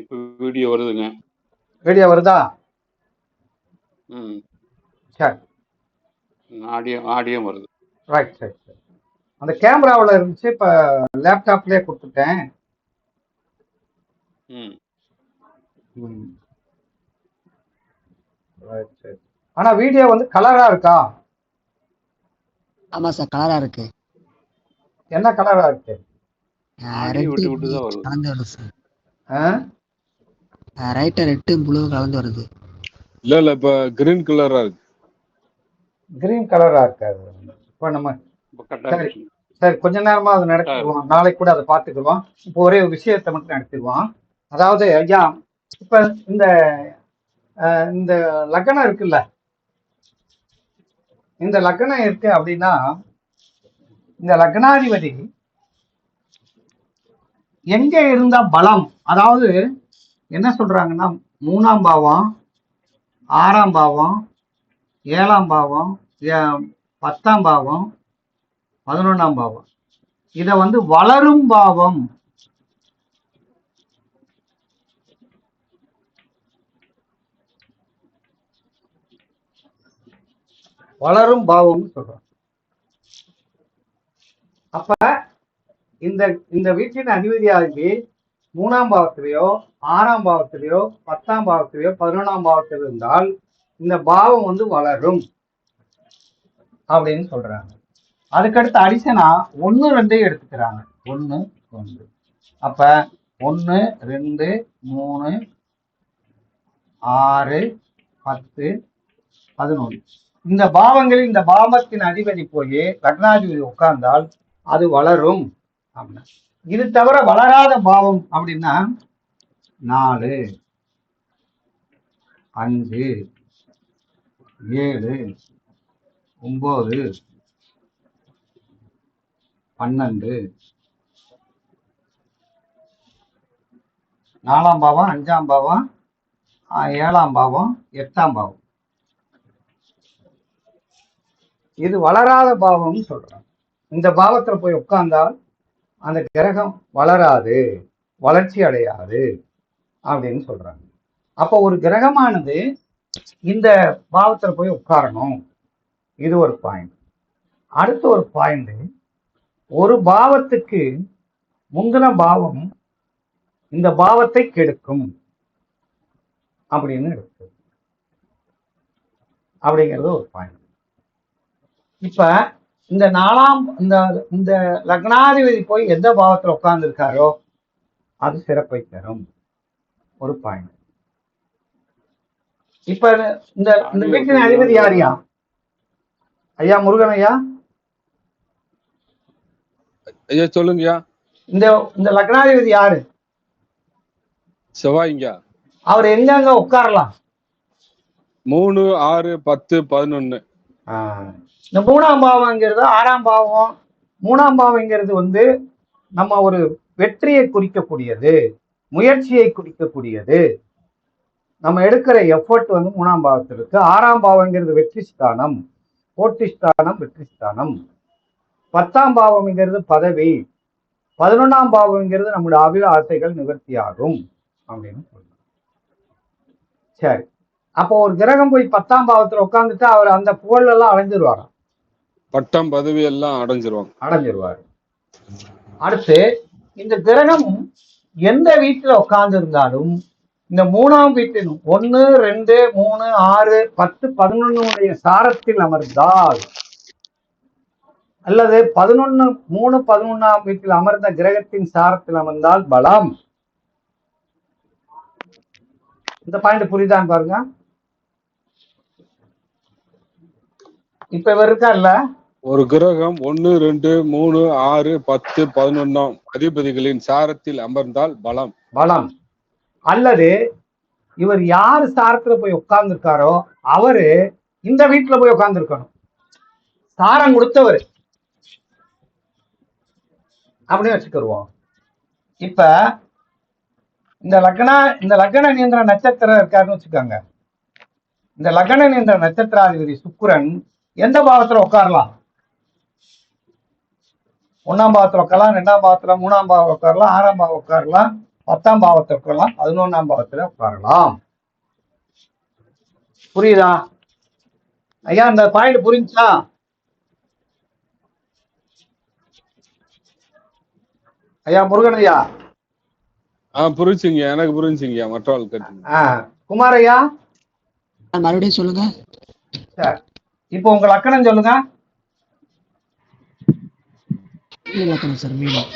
இப்போ வீடியோ வருதுங்க. வீடியோ வருதா? ம். சரி. ஆடியோ வருது. ரைட் சரி சரி. அந்த கேமராவில் இருந்துச்சு, இப்போ லேப்டாப்லேயே கொடுத்துட்டேன். ம். ரைட் சரி. ஆனால் வீடியோ வந்து கலராக இருக்கா? ஆமா சார், கலரா இருக்கு. என்ன கலராக இருக்கு? ஆடியோ விட்டு விட்டு தான் வருது. கலந்து வருது சார். ரைட்டா ரெட்டு ப்ளூ கலந்து வருது. இல்ல இப்ப கிரீன் கலரா இருக்கு. கிரீன் கலரா இருக்காது. இப்போ நம்ம சரி சரி, கொஞ்ச நேரமா அதை நடத்திடுவோம். நாளைக்கு கூட அதை பார்த்துக்குவோம். இப்போ ஒரே ஒரு விஷயத்தை மட்டும் நடத்திடுவோம். அதாவது ஐயா, இப்ப இந்த இந்த லக்னம் இருக்குல்ல, இந்த லக்னம் இருக்கு அப்படின்னா இந்த லக்னாதிபதி எங்க இருந்தா பலம், அதாவது என்ன சொல்றாங்கன்னா 3ஆம் பாவம், 6ஆம் பாவம், 7ஆம் பாவம், 10ஆம் பாவம், 11ஆம் பாவம், இத வந்து வளரும் பாவம், வளரும் பாவம் சொல்றோம். அப்ப இந்த இந்த வீட்டின் அதிபதியாகி 3ஆம் பாவத்திலேயோ 6ஆம் பாவத்திலேயோ 10ஆம் பாவத்திலேயோ 11ஆம் பாவத்தில் இருந்தால் இந்த பாவம் வந்து வளரும் அப்படின்னு சொல்றாங்க. அதுக்கடுத்து அடிஷனா 1 2 எடுத்துக்கிறாங்க. 1 1. அப்ப 1 2 3 6 10 11. இந்த பாவங்களில் இந்த பாவத்தின் அதிபதி போய் லக்னாதிபதி உட்கார்ந்தால் அது வளரும் அப்படின்னா. இது தவிர வளராத பாவம் அப்படின்னா 4 5 7 9 12, 4ஆம் பாவம், 5ஆம் பாவம், 7ஆம் பாவம், 8ஆம் பாவம், இது வளராத பாவம்னு சொல்றாங்க. இந்த பாவத்துல போய் உட்கார்ந்தால் அந்த கிரகம் வளராது, வளர்ச்சி அடையாது அப்படின்னு சொல்றாங்க. அப்போ ஒரு கிரகமானது இந்த பாவத்துல போய் உட்காரணும். இது ஒரு பாயிண்ட். அடுத்த ஒரு பாயிண்ட், ஒரு பாவத்துக்கு முந்தின பாவம் இந்த பாவத்தை கெடுக்கும் அப்படின்னு இருக்கு. அப்படிங்கிறது ஒரு பாயிண்ட். இப்ப இந்த 4ஆம் இந்த லக்னாதிபதி போய் எந்த பாவத்துல உட்கார்ந்து இருக்காரோ அது சிறப்பை தரும். ஒரு பாயிண்ட். இப்ப இந்த வீட்டின் அதிபதி யாரியா? ஐயா முருகன் ஐயா. ஐயா சொல்லுங்கய்யா. இந்த லக்னாதிபதி யாரு? செவ்வாய்ங்க. அவர் எங்கெங்க உட்காரலாம்? 3 6 10 11. இந்த 3ஆம் பாவம்ங்கிறது 6ஆம் பாவம். 3ஆம் பாவம்ங்கிறது வந்து நம்ம ஒரு வெற்றியை குறிக்கக்கூடியது, முயற்சியை குறிக்கக்கூடியது. நம்ம எடுக்கிற எஃபர்ட் வந்து 3ஆம் பாவத்தில் இருக்கு. 6ஆம் பாவம்ங்கிறது வெற்றி ஸ்தானம், போட்டி ஸ்தானம், வெற்றி ஸ்தானம். 10ஆம் பாவம்ங்கிறது பதவி. 11ஆம் பாவம்ங்கிறது நம்முடைய அபிலாசைகள் நிவர்த்தி ஆகும் அப்படின்னு சொல்றோம். சரி, அப்போ ஒரு கிரகம் போய் 10ஆம் பாவத்துல உட்கார்ந்துட்டு அவர் அந்த புகழ் எல்லாம் அடைஞ்சிருவாராம். பட்டம் பதவி எல்லாம் அடைஞ்சிருவாரு. அடுத்து இந்த கிரகம் எந்த வீட்டுல உட்கார்ந்து இருந்தாலும் இந்த 3ஆம் வீட்டில் 1 2 3 6 10 11 சாரத்தில் அமர்ந்தால், அல்லது 11 3 11ஆம் வீட்டில் அமர்ந்த கிரகத்தின் சாரத்தில் அமர்ந்தால் பலம். இந்த பாயிண்ட் புரியுதான்னு பாருங்க. இப்ப இவர் இருக்கார்ல, ஒரு கிரகம் 1 2 3 6 10 11ஆம் அதிபதிகளின் சாரத்தில் அமர்ந்தால் பலம். பலம். அல்லது இவர் யாரு சாரத்துல போய் உட்கார்ந்து இருக்காரோ அவரு இந்த வீட்டுல போய் உட்கார்ந்து இருக்கணும். சாரம் கொடுத்தவர் அப்படின்னு வச்சுக்கிடுவோம். இப்ப இந்த லக்ன நியந்திர நட்சத்திரம் இருக்காருன்னு வச்சுக்கோங்க. இந்த லக்ன நியந்திர நட்சத்திராதிபதி சுக்கிரன் எந்த பாவத்துல உட்காரலாம்? 1ஆம் பாவத்துல உட்காரலாம், 2ஆம் பாவத்துல, 3ஆம் பாவம் உட்காரலாம், 6ஆம் பாவம் உட்காரலாம், 10ஆம் பாவத்தை உட்காரலாம், 11ஆம் பாவத்துல உட்காரலாம். புரியுதா ஐயா? இந்த பாயிண்ட் புரிஞ்சா? ஐயா முருகன் ஐயா. புரிஞ்சுங்க, எனக்கு புரிஞ்சுங்க. மற்றவாள் கேட்டு குமார் ஐயா மறுபடியும் சொல்லுங்க சார். இப்போ உங்க லக்கணம் சொல்லுங்க. மீன லக்கணம் சார். மீனம்.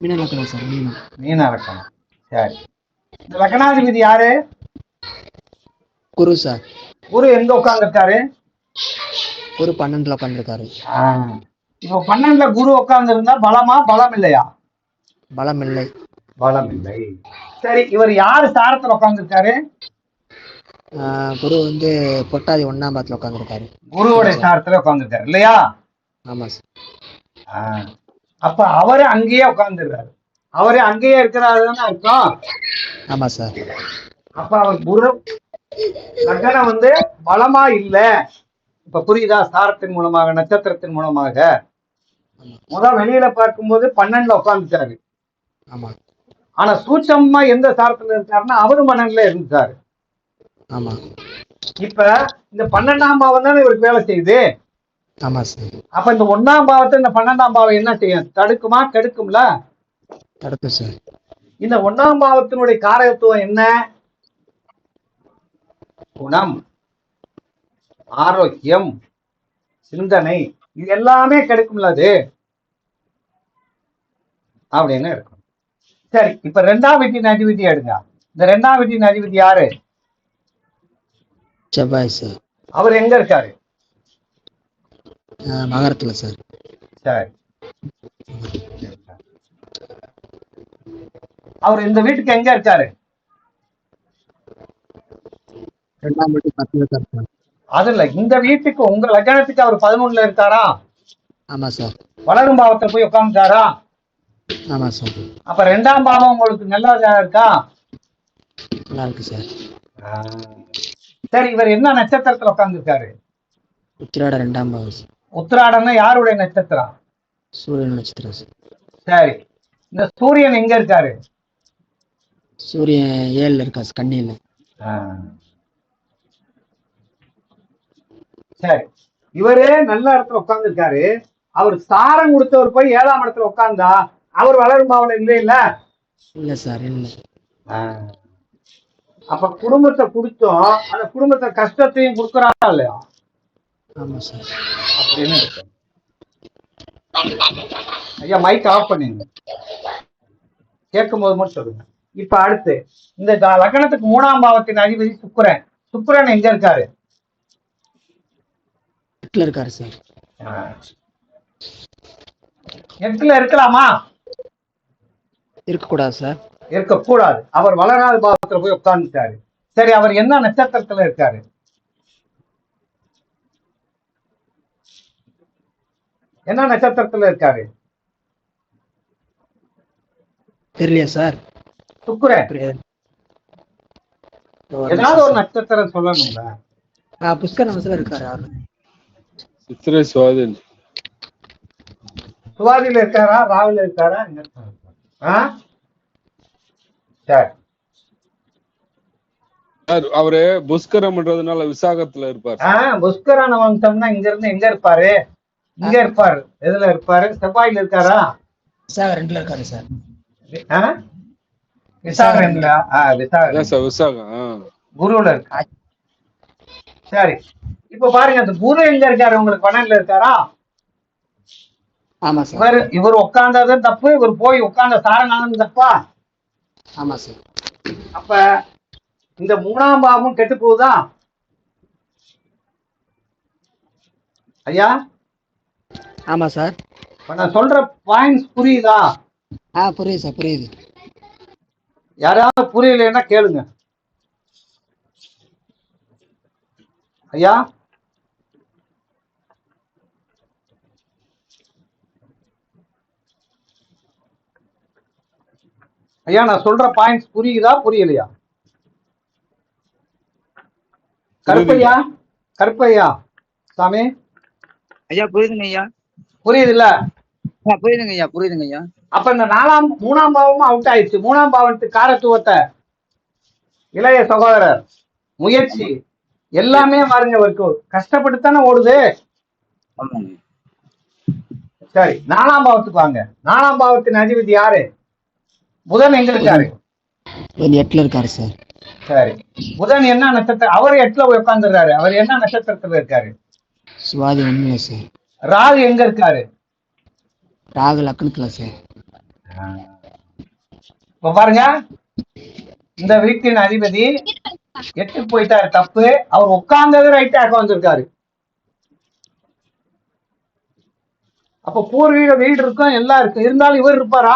மீன லக்கணம் சார். மீனம். மீன லக்கணம். சரி, இந்த லக்கணாதிபதி யாரு? குரு சார். குரு எங்க உட்கார்ந்துருக்காரு? குரு 12ல உட்காந்துருக்காரு. இப்போ 12ல குரு உட்கார்ந்து இருந்தா பலமா பலம் இல்லையா? பலம் இல்லை. பலம் இல்லை. சரி, இவர் யாரு சாரத்துல உட்கார்ந்துருக்காரு? குரு வந்து பொட்டாதி 1ஆம் பாவத்துல உட்காந்துருக்காரு. குருவோட சாரத்துல உட்கார்ந்துருக்காரு இல்லையா? ஆமா சார். அப்ப அவரே அங்கேயே உட்கார்ந்துருக்காரு. அவரே அங்கேயே இருக்கிறாருன்னு அர்த்தம். ஆமா சார். அப்ப அவர் குரு லக்னம் வந்து பலமா இல்ல. இப்ப புரியுதா? சாரத்தின் மூலமாக, நட்சத்திரத்தின் மூலமாக முதல் வெளியில பார்க்கும்போது 12ல உட்கார்ந்துட்டாரு. ஆமா. ஆனா சூட்சமா எந்த சாரத்துல இருக்காருன்னா அவரும் 12ல இருந்தாரு. ஆமா. இப்ப இந்த 12ஆம் பாவம் தானே இவருக்கு வேலை செய்யுது. ஆமா சார். அப்ப இந்த 1ஆம் பாவத்தை இந்த 12ஆம் பாவம் என்ன செய்யும்? தடுக்குமா? கெடுக்கும்ல? தடுக்கும் சார். இந்த 1ஆம் பாவத்தினுடைய காரகத்துவம் என்ன? குணம், ஆரோக்கியம், சிந்தனை, இது எல்லாமே கெடுக்கும்ல அது அப்படின்னு இருக்கும். சரி, இப்ப 2ஆம் வீட்டின் அதிபதி எடுங்க. இந்த 2ஆம் வீட்டின் அதிபதி யாரு? செவ்வாய் சார். அவர் எங்க இருக்காரு? மகரத்துல சார். சரி, அவர் இந்த வீட்டுக்கு எங்க இருக்காரு? 2ஆம் வீட்டு 10ல இருக்காரு. அது இல்ல, இந்த வீட்டுக்கு உங்க லக்னத்துக்கு அவர் 11ல இருக்காரா? ஆமா சார். வளரும் பாவத்தை போய் உட்கார்ந்துட்டாரா? ஆமா சார். அப்ப 2ஆம் பாவம் உங்களுக்கு நல்லதா இருக்கா? நல்லா இருக்கு சார். சரி, இவர் என்ன நட்சத்திரத்துல உட்கார்ந்துருக்காரு? உத்திராட 2ஆம் பாவம் சார். உத்திராடம்னா யாருடைய நட்சத்திரம்? சூரியன் நட்சத்திரம் சார். சரி, இந்த சூரியன் எங்க இருக்காரு? சூரியன் 7ல இருக்கா சார், கன்னியில. சரி, இவரே நல்ல இடத்துல உட்கார்ந்து இருக்காரு. அவர் சாரம் கொடுத்தவர் போய் 7ஆம் இடத்துல உட்கார்ந்தா அவர் வளரும் பாவம் இல்லை இல்ல? இல்ல சார், இல்ல. அப்ப குடும்பத்தை கொடுத்தோம், அந்த குடும்பத்தை கஷ்டத்தையும் கொடுக்கறாரா இல்லையா? ஆமா சார். அப்படின்னு இருக்கு. ஐயா மைக் ஆஃப் பண்ணுங்க, கேட்கும் போது மட்டும் சொல்லுங்க. இப்ப அடுத்து இந்த லக்னத்துக்கு 3ஆம் பாவத்தின் அதிபதி சுக்கிரன். சுக்கிரன் எங்க இருக்காரு? 8ல இருக்காரு சார். 8ல இருக்கலாமா? இருக்கக்கூடாது சார். இருக்கக்கூடாது. அவர் வளராத பாவத்துல போய் உட்கார்ந்துட்டாரு. சரி, அவர் என்ன நட்சத்திரத்துல இருக்காரு? என்ன நட்சத்திரத்துல இருக்காரு? தெரியலையா சார்? சுக்கிரன். ஏதாவது ஒரு நட்சத்திரம் சொல்லணும்ல. புஷ்கர நட்சத்திரத்துல இருக்காரு. அவரு சித்திரை சுவாதின். சுவாதியில இருக்காரா? ராகுல இருக்காரா? சரி, அவரு புஷ்கரம்ன்றதுனால விசாகத்துல இருப்பாரு. புஷ்கரான வம்சம்னா இங்க இருந்து எங்க இருப்பாரு? இங்க இருப்பாரு. எதுல இருப்பாரு? செவ்வாயில இருக்காரா? விசாகம் 2ல இருக்காரு சார். விசாகம் 2ல. விசாகம் குருல இருக்கா? சரி, இப்ப பாருங்க, அந்த குரு எங்க இருக்காரு? உங்களுக்கு 12ல இருக்காரா? ஆமா சார். இவர் உட்கார்ந்ததும் தப்பு, இவர் போய் உட்கார்ந்த சாரநாதன் தப்பா? ஆமா சார். அப்ப இந்த 3ஆம் பாவமும் கெட்டு போகுதா ஐயா? ஆமா சார். நான் சொல்ற பாயிண்ட்ஸ் புரியுதா? புரியுது சார், புரியுது. யாராவது புரியலன்னா கேளுங்க ஐயா. ஐயா, நான் சொல்ற பாயிண்ட்ஸ் புரியுதா புரியலையா? கருப்பையா, கருப்பையா சாமி ஐயா புரியுதுங்க ஐயா. புரியுது இல்ல? புரியுதுங்க ஐயா, புரியுதுங்க ஐயா. அப்ப இந்த மூணாம் பாவமும் அவுட் ஆயிடுச்சு. மூணாம் பாவத்துக்கு காரத்துவத்தை இளைய சகோதரர் முயற்சி எல்லாமே பாருங்க, இவருக்கு கஷ்டப்பட்டுத்தானே ஓடுது. ஆமாங்க. சரி, 4ஆம் பாவத்துக்கு வாங்க. 4ஆம் பாவத்தின் அதிபதி யாரு? புதன் எங்க இருக்காரு? 8ல இருக்காரு சார். சரி, புதன் என்ன நட்சத்திரம்? அவர் 8ல உட்கார்ந்துடுறாரு. அவர் என்ன நட்சத்திரத்துல இருக்காரு? சுவாதி 1ல சார். ராகு எங்க இருக்காரு? ராகு லக்னத்துல சார். இப்ப பாருங்க, இந்த வீட்டின் அதிபதி 8 போயிட்டாரு, தப்பு. அவர் உட்கார்ந்தது ரைட்டாக வந்திருக்காரு. அப்ப பூர்வீக வீடு இருக்கும், எல்லாம் இருக்கு. இருந்தாலும் இவர் இருப்பாரா?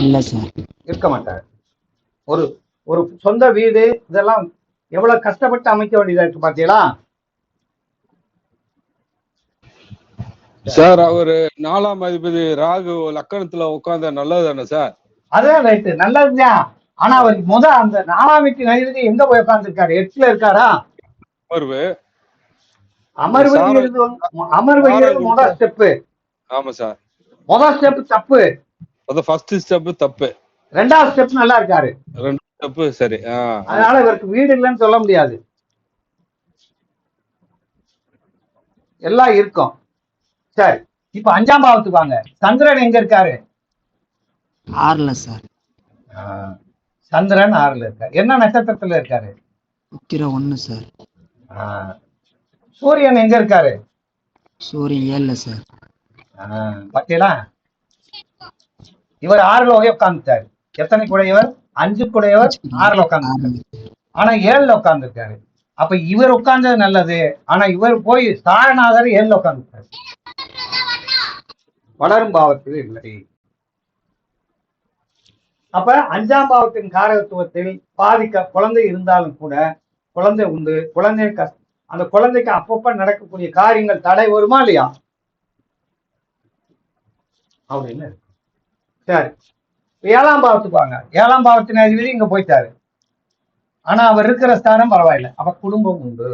இல்ல சார், இருக்க மாட்டார். ஒரு ஒரு சொந்த வீடு இதெல்லாம் எவ்வளவு கஷ்டப்பட்டு அமைக்க வேண்டியதா இருக்கு பாத்தீங்களா? சார் அவரு 4ஆம் அதிபதி ராகு லக்கணத்துல உட்கார்ந்தா நல்லது தானே சார்? அதான் ரைட்டு, நல்லதுதான். ஆனா அவருக்கு அந்த 4ஆம் வீட்டின் அதிபதி எங்க போய் உட்கார்ந்துருக்காரு? 8ல இருக்காரா? அமர்வு அமர்வுங்கிறது முதல் ஸ்டெப். ஆமா சார், முதல் ஸ்டெப் தப்பு. அது ஃபர்ஸ்ட் ஸ்டெப் தப்பு. 2வது ஸ்டெப் நல்லா இருக்காரு. 2 ஸ்டெப் சரி. அதனால இவருக்கு வீடு இல்லைன்னு சொல்ல முடியாது, எல்லாம் இருக்கும். சரி, இப்ப 5ஆம் பாவத்துக்கு வாங்க. சந்திரன் எங்க இருக்காரு? 6ல சார். சந்திரன் 6ல இருக்காரு. என்ன நட்சத்திரத்துல இருக்காரு? உத்திரம் 1 சார். சூரியன் எங்க இருக்காரு? சூரியன் 7ல சார். பாத்தீங்களா? இவர் 6ல உட்கார்ந்துட்டாரு. எத்தனை கூடையவர்? 5 கூடையவர் 6ல உட்கார்ந்து, ஆனா 7ல உட்கார்ந்து இருக்காரு. அப்ப இவர் உட்கார்ந்தது நல்லது. ஆனா இவர் போய் சாரநாதர் 7ல உட்கார்ந்துட்டாரு, வளரும் பாவத்தில் இல்லை. அப்ப 5ஆம் பாவத்தின் காரகத்துவத்தில் குழந்தை இருந்தாலும் கூட குழந்தை உண்டு. அந்த குழந்தைக்கு அப்பப்ப நடக்கக்கூடிய காரியங்கள் தடை வருமா இல்லையா அப்படின்னு. சரி, 7ஆம் பாவத்துக்கு வாங்க. 7ஆம் பாவத்தின் அதிபதி இங்க போயிட்டாரு. ஆனா அவர் இருக்கிற ஸ்தானம் பரவாயில்லை. அப்ப குடும்பம் உண்டு.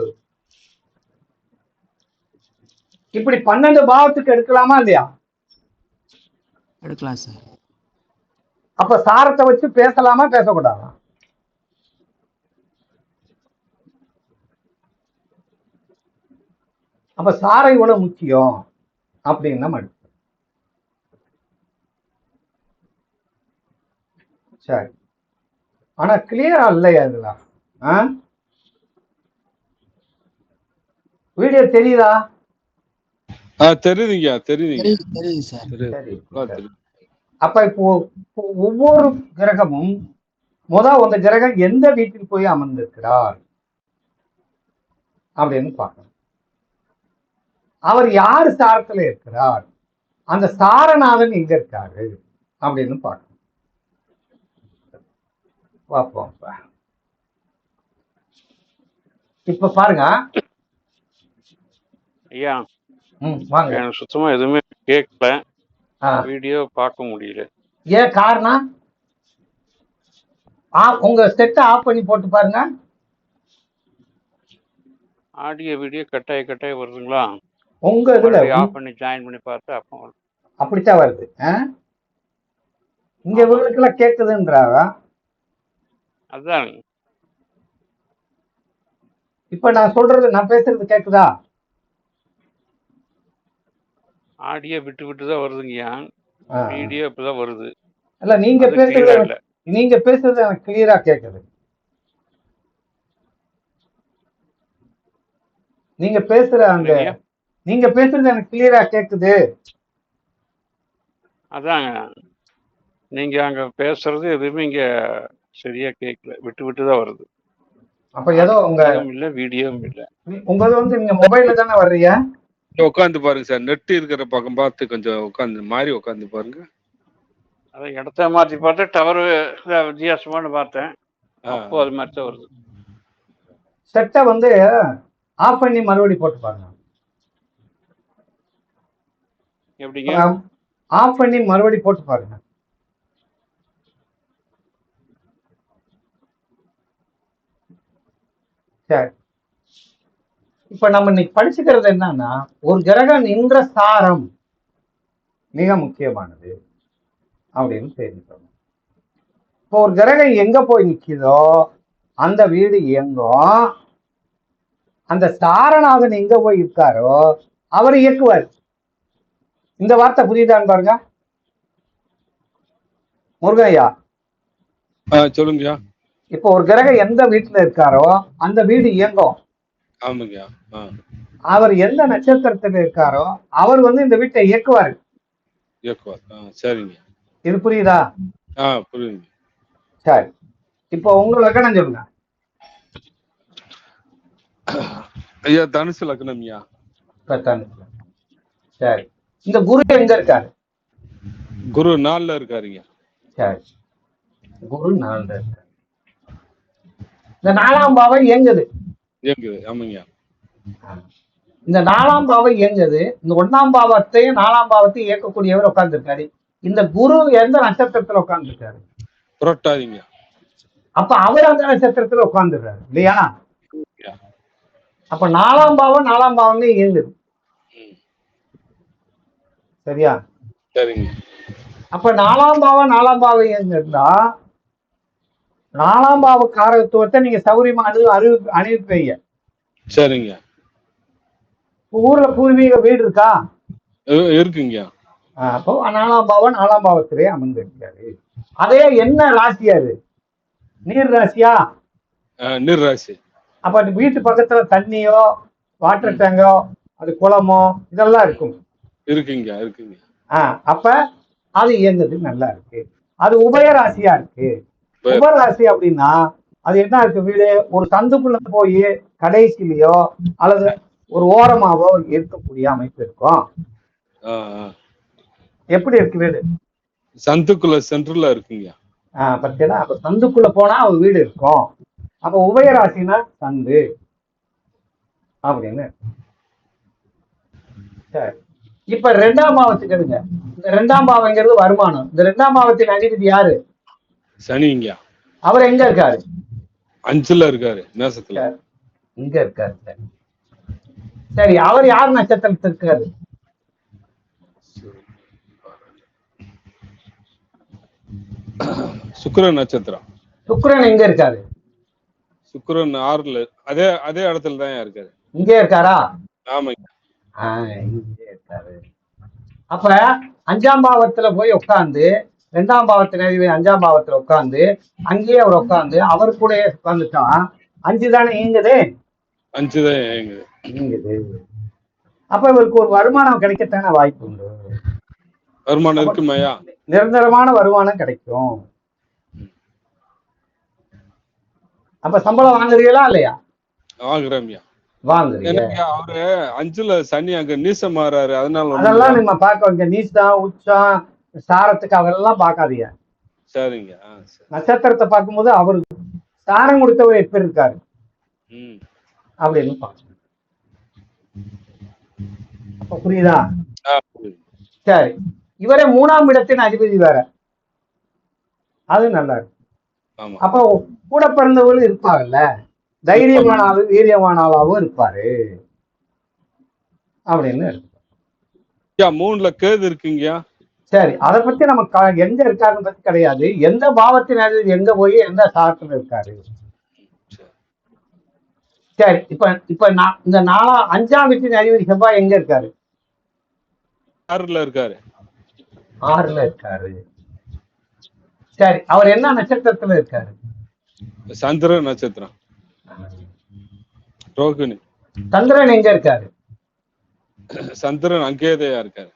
இப்படி 12 பாவத்துக்கு எடுக்கலாமா இல்லையா? எடுக்கலாம் சார். அப்ப சாரத்தை வச்சு பேசலாமா பேசக்கூடாதா? அப்ப சாரம் இவ்வளவு முக்கியம் அப்படின்னு நம்ம எடுத்து. சரி, ஆனா கிளியரா இல்லையா இதெல்லாம்? வீடியோ தெரியுதா? தெரியுதுங்க, தெரியுது சார். சரி, அப்ப இப்போ ஒவ்வொரு கிரகமும் அந்த கிரகம் எந்த வீட்டில் போய் அமர்ந்திருக்கிறார் அப்படின்னு பார்க்கணும். அவர் யாரு சாரத்துல இருக்கிறார், அந்த சாரநாதன் எங்க இருக்காரு அப்படின்னு பார்க்கணும். பார்ப்போம். இப்ப பாருங்க ஐயா, வாங்க. எனக்கு சுத்தமா எதுவுமே கேட்கல, வீடியோ பார்க்க முடியல. ஏன் காரணம்? உங்க செட்டை ஆஃப் பண்ணி போட்டு பாருங்க. ஆடியோ வீடியோ கட்டாய வருதுங்களா? உங்க இதுல ஆஃப் பண்ணி ஜாயின் பண்ணி பார்த்தா அப்போ அப்படித்தான் வருது. இங்க இவங்களுக்கெல்லாம் கேட்குதுன்றாங்க. அதான் இப்ப நான் பேசுறது கேக்குதா? ஆடியோ விட்டு தான் வருதுங்கய்யா, வீடியோ இப்பதான் வருது. இல்ல, நீங்க பேசுறது எனக்கு கிளியரா கேக்குது. நீங்க பேசுறது எனக்கு கிளியரா கேக்குது. அதாங்க, நீங்க அங்க பேசுறது எதுவுமே இங்க சரியா கேட்கல, விட்டு தான் வருது. அப்ப ஏதோ உங்க இல்ல வீடியோவும் இல்ல. உங்க நீங்க மொபைல்ல தானே வர்றீங்க? உட்காந்து பாருங்க சார், நெட் இருக்கிற பக்கம் பார்த்து கொஞ்சம் உட்காந்து பாருங்க. அதை இடத்த மாத்தி பார்த்தா டவர் வித்தியாசமானு பார்த்தேன், அப்போ அது மாதிரி தான் வருது. செட்டை ஆஃப் பண்ணி மறுபடியும் போட்டு பாருங்க. எப்படிங்க? ஆஃப் பண்ணி மறுபடியும் போட்டு பாருங்க. சரி, இப்ப நம்ம இன்னைக்கு படிச்சுக்கிறது என்னன்னா, ஒரு கிரகம் நின்ற சாரம் மிக முக்கியமானது அப்படின்னு தெரிஞ்சுக்கணும். இப்போ ஒரு கிரகம் எங்க போய் நிக்குதோ அந்த வீடு இயங்கும். அந்த சாரநாதன் எங்க போய் இருக்காரோ அவர் இயக்குவார். இந்த வார்த்தை புரியுதான்னு பாருங்க முருகையா. சொல்லுங்கய்யா. இப்போ ஒரு கிரகம் எந்த வீட்டுல இருக்காரோ அந்த வீடு இயங்கும். ஆமாங்கய்யா. அவர் எந்த நட்சத்திரத்துல இருக்காரோ அவர் இந்த வீட்டை இயக்குவாரு. சரிங்க. இது புரியுதா? புரியுது. சரி, இப்போ உங்க லக்கணம் சொல்லுங்க. ஐயா தனுசு லக்னம்யா. சரி, இந்த குரு எங்க இருக்காரு? குரு 4ல இருக்காருங்க. சரி, குரு 4ல இருக்காரு. இந்த 4ஆம் பாவம் இயங்குது. ஆமாங்க. இந்த 4ஆம் பாவம் இயங்குது. இந்த 1ஆம் பாவத்தையும் 4ஆம் பாவத்தையும் இயக்கக்கூடியவர் உட்கார்ந்து இருக்காரு. இந்த குரு எந்த நட்சத்திரத்துல உட்கார்ந்து இருக்காரு? புரட்டாதிங்க. அப்ப அவர் அந்த நட்சத்திரத்துல உட்கார்ந்துடுறாரு இல்லையா? அப்ப 4ஆம் பாவம் 4ஆம் பாவமே இயங்குது. சரியா? சரிங்க. அப்ப 4ஆம் பாவம் 4ஆம் பாவம் இயங்குறா 4ஆம் பாவ காரகத்துவத்தை நீங்க சௌரியமா அனுப்பிப்பீங்க. சரிங்க. ஊர்ல பூர்வீக வீடு இருக்கா? இருக்குங்க. அப்போ 4ஆம் பாவம் 4ஆம் பாவத்திலே அமர்ந்திருக்காரு. அதே என்ன ராசி அது? நீர் ராசியா? நீர் ராசி. அப்ப வீட்டு பக்கத்துல தண்ணியோ வாட்டர் டேங்கோ அது குளமோ இதெல்லாம் இருக்கும். இருக்குங்க. அப்ப அது இயங்குது, நல்லா இருக்கு. அது உபயராசியா இருக்கு. உபராசி அப்படின்னா அது என்ன இருக்கு? வீடு ஒரு சந்துக்குள்ள போய் கடைசியிலயோ அல்லது ஒரு ஓரமாவோ இருக்கக்கூடிய அமைப்பு இருக்கும். எப்படி இருக்கு வீடு? சந்துக்குள்ள சென்டர்ல இருக்குங்க. பத்தியா? அப்ப சந்துக்குள்ள போனா ஒரு வீடு இருக்கும். அப்ப உபயராசினா சந்து அப்படின்னு. சரி, இப்ப 2ஆம் பாவத்துக்கு எடுங்க. இந்த 2ஆம் பாவங்கிறது வருமானம். இந்த 2ஆம் பாவத்தின் அதிபதி யாரு? சனிங்க. அவர் எங்க இருக்காரு? 5ல இருக்காரு, மேசத்துல. இங்க இருக்காரு. சரி, அவர் யார் நட்சத்திரத்தில் இருக்காரு? சுக்கிரன் நட்சத்திரம். சுக்கிரன் எங்க இருக்காரு? சுக்கிரன் 6ல அதே இடத்துல தான் இருக்காரு. இங்க இருக்காரா? ஆமாங்க. இங்க இருக்காரு. அப்ப 5ஆம் பாவத்துல போய் உட்கார்ந்து 2ஆம் பாவத்தின் அதிபதி 5ஆம் பாவத்துல உட்கார்ந்து அங்கேயே அவர் உட்கார்ந்து அவர் கூட உட்கார்ந்துட்டா 5 தானே இயங்குது. 5 தான் இயங்குது. அப்ப இவருக்கு ஒரு வருமானம் கிடைக்கத்தான வாய்ப்பு உண்டு. வருமானம் இருக்குமாயா? நிரந்தரமான வருமானம் கிடைக்கும். அப்ப சம்பளம் வாங்குறீங்களா இல்லையா? வாங்குறேன்யா. வாங்குறீங்க. அவரு 5ல சனி அங்க நீசம் மாறாரு. அதெல்லாம் நம்ம பார்க்க நீசம் உச்சம் சாரத்துக்கு அதெல்லாம் பார்க்காதீங்க. சரிங்க. நட்சத்திரத்தை பார்க்கும்போது அவரு சாரம் கொடுத்தவர் எப்படி இருக்காரு அப்படின்னு பார்க்கணும். அப்ப புரியுதா? சரி, இவரே 3ஆம் இடத்தின் அதிபதி வேற, அது நல்லா இருக்கு. அப்ப கூட பிறந்தவர்களும் இருப்பாங்கல்ல, தைரியமானாலும் வீரியமானாலும் இருப்பாரு அப்படின்னு. 3ல கேது இருக்குங்க. சரி, அதை பத்தி நம்ம எங்க இருக்காருன்னு பத்தி கிடையாது. எந்த பாவத்தின் அதிபதி எங்க போய் எந்த சாரத்துல இருக்காரு. சரி, இப்ப இந்த 5ஆம் வீட்டின் அதிபதி செவ்வாய் எங்க இருக்காரு? 6ல இருக்காரு. 6ல இருக்காரு. சரி, அவர் என்ன நட்சத்திரத்துல இருக்காரு? சந்திரன் நட்சத்திரம். ரோகிணி. சந்திரன் எங்க இருக்காரு? சந்திரன் அங்கேயா இருக்காரு.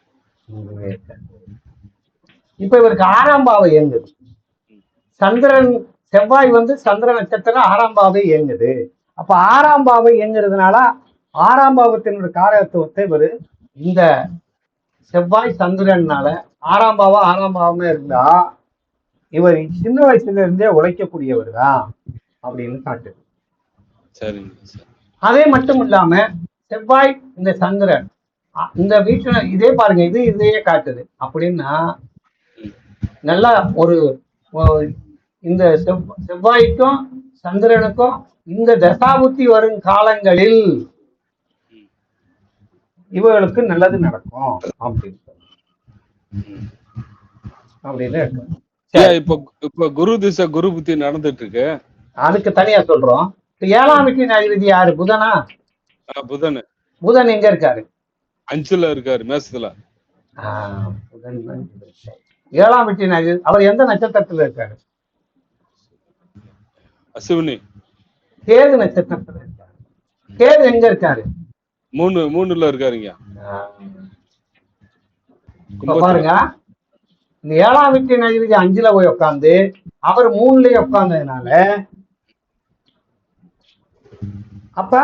இப்ப இவருக்கு 6ஆம் பாவம் இயங்குது. சந்திரன் செவ்வாய் சந்திர நட்சத்திரம் 6ஆம் பாவம் இயங்குது. அப்ப 6ஆம் பாவம் இயங்குறதுனால 6ஆம் பாவத்தினுடைய காரகத்துவத்தை இவரு இந்த செவ்வாய் சந்திரனால 6ஆம் பாவமே இருந்தா இவர் சின்ன வயசுல இருந்தே உழைக்கக்கூடியவர் தான் அப்படின்னு காட்டுது. அதே மட்டும் இல்லாம செவ்வாய் இந்த சந்திரன் இந்த வீட்டுல இதே பாருங்க, இதையே காட்டுது. அப்படின்னா நல்லா ஒரு இந்த செவ்வாய்க்கும் சந்திரனுக்கும் இந்த தசாபுத்தி வரும் காலங்களில் இவர்களுக்கு நல்லது நடக்கும் அப்படின்னு. அப்படின்னு இருக்கு. ஐயா இப்ப குரு திசை குரு புத்தி நடந்துட்டு இருக்கு. அதுக்கு தனியா சொல்றோம். 7ஆம் வீட்டின் அதிபதி யாரு? புதனா? புதன். புதன் எங்க இருக்காரு? 5ல இருக்காரு, மேசத்துல. புதன் 7ஆம் வீட்டின் அதிபதி. அவர் எந்த நட்சத்திரத்துல இருக்காரு? அசுவினி. கேது நட்சத்திரத்துல இருக்காரு. கேது எங்க இருக்காரு? 3ல இருக்காருங்க. பாருங்க, இந்த 7ஆம் வீட்டின் அதிபதி 5ல போய் உட்காந்து அவர் 3லயே உட்கார்ந்ததுனால அப்ப